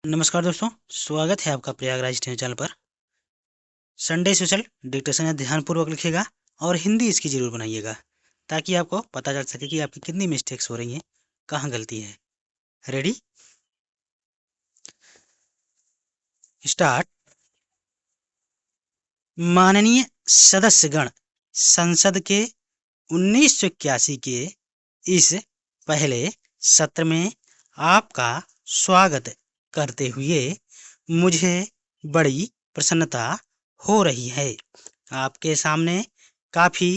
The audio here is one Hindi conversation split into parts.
नमस्कार दोस्तों, स्वागत है आपका प्रयागराज चैनल पर। संडे स्पेशल डिक्टेशन है, ध्यानपूर्वक लिखिएगा और हिंदी इसकी जरूर बनाइएगा ताकि आपको पता चल सके कि आपकी कितनी मिस्टेक्स हो रही हैं, कहाँ गलती है। Ready, start. माननीय सदस्यगण, संसद के 1981 के इस पहले सत्र में आपका स्वागत करते हुए मुझे बड़ी प्रसन्नता हो रही है। आपके सामने काफ़ी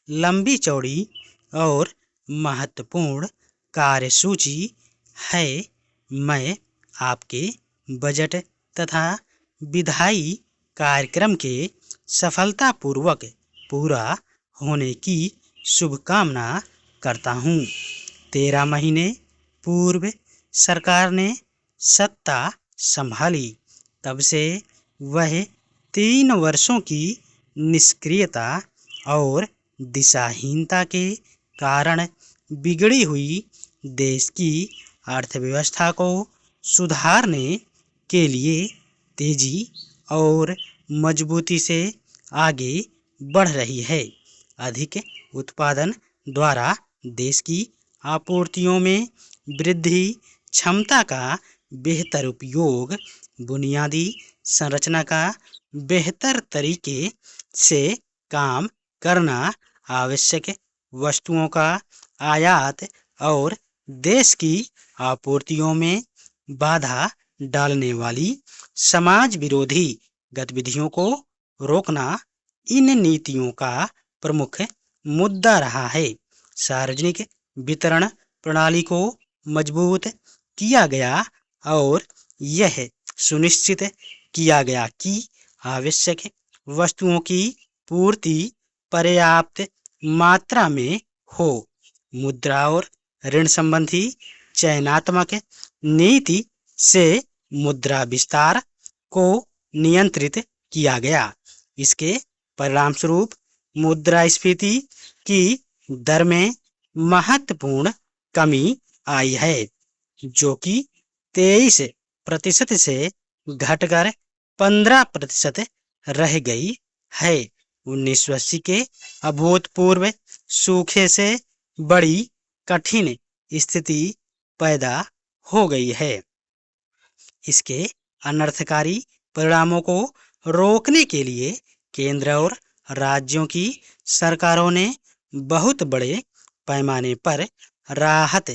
लंबी चौड़ी और महत्वपूर्ण कार्यसूची है। मैं आपके बजट तथा विधायी कार्यक्रम के सफलतापूर्वक पूरा होने की शुभकामना करता हूँ। 13 महीने पूर्व सरकार ने सत्ता संभाली, तब से वह 3 वर्षों की निष्क्रियता और दिशाहीनता के कारण बिगड़ी हुई देश की अर्थव्यवस्था को सुधारने के लिए तेजी और मजबूती से आगे बढ़ रही है। अधिक उत्पादन द्वारा देश की आपूर्तियों में वृद्धि, क्षमता का बेहतर उपयोग, बुनियादी संरचना का बेहतर तरीके से काम करना, आवश्यक वस्तुओं का आयात और देश की आपूर्तियों में बाधा डालने वाली समाज विरोधी गतिविधियों को रोकना इन नीतियों का प्रमुख मुद्दा रहा है। सार्वजनिक वितरण प्रणाली को मजबूत किया गया और यह सुनिश्चित किया गया कि आवश्यक वस्तुओं की पूर्ति पर्याप्त मात्रा में हो। मुद्रा और ऋण संबंधी चयनात्मक नीति से मुद्रा विस्तार को नियंत्रित किया गया। इसके परिणामस्वरूप मुद्रास्फीति की दर में महत्वपूर्ण कमी आई है, जो कि 23% से घटकर 15% रह गई है। 1980 के अभूतपूर्व सूखे से बड़ी कठिन स्थिति पैदा हो गई है। इसके अनर्थकारी परिणामों को रोकने के लिए केंद्र और राज्यों की सरकारों ने बहुत बड़े पैमाने पर राहत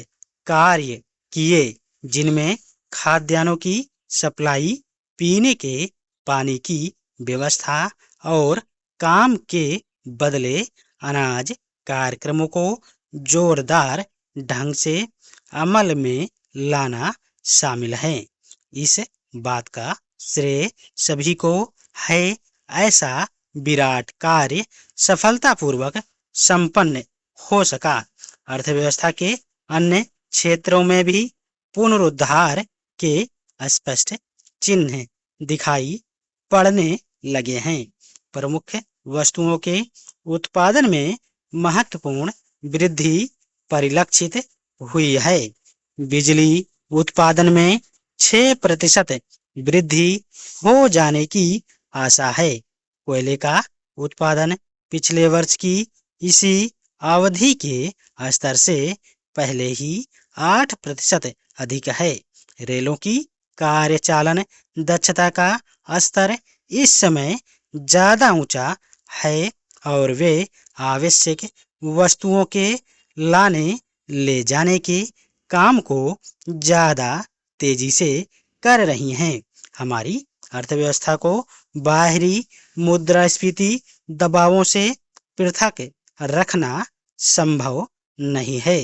कार्य किए, जिनमें खाद्यान्नों की सप्लाई, पीने के पानी की व्यवस्था और काम के बदले अनाज कार्यक्रमों को जोरदार ढंग से अमल में लाना शामिल है। इस बात का श्रेय सभी को है। ऐसा विराट कार्य सफलतापूर्वक संपन्न हो सका। अर्थव्यवस्था के अन्य क्षेत्रों में भी पुनरुद्धार के स्पष्ट चिन्ह दिखाई पड़ने लगे हैं। प्रमुख वस्तुओं के उत्पादन में महत्वपूर्ण वृद्धि परिलक्षित हुई है। बिजली उत्पादन में 6% वृद्धि हो जाने की आशा है। कोयले का उत्पादन पिछले वर्ष की इसी अवधि के स्तर से पहले ही 8% अधिक है। रेलों की कार्यचालन दक्षता का स्तर इस समय ज़्यादा ऊंचा है और वे आवश्यक वस्तुओं के लाने ले जाने के काम को ज़्यादा तेजी से कर रही हैं। हमारी अर्थव्यवस्था को बाहरी मुद्रास्फीति दबावों से पृथक रखना संभव नहीं है।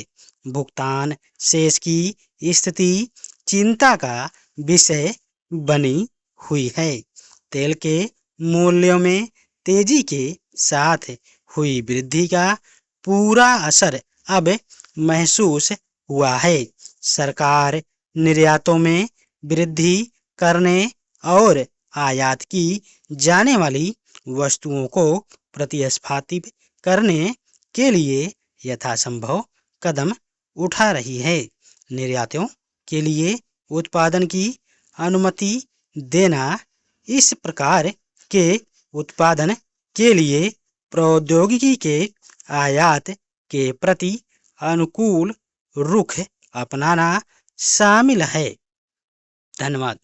भुगतान शेष की स्थिति चिंता का विषय बनी हुई है। तेल के मूल्यों में तेजी के साथ हुई वृद्धि का पूरा असर अब महसूस हुआ है। सरकार निर्यातों में वृद्धि करने और आयात की जाने वाली वस्तुओं को प्रतिस्पर्धी करने के लिए यथासंभव कदम उठा रही है। निर्यातों के लिए उत्पादन की अनुमति देना इस प्रकार के उत्पादन के लिए प्रौद्योगिकी के आयात के प्रति अनुकूल रुख अपनाना शामिल है। धन्यवाद।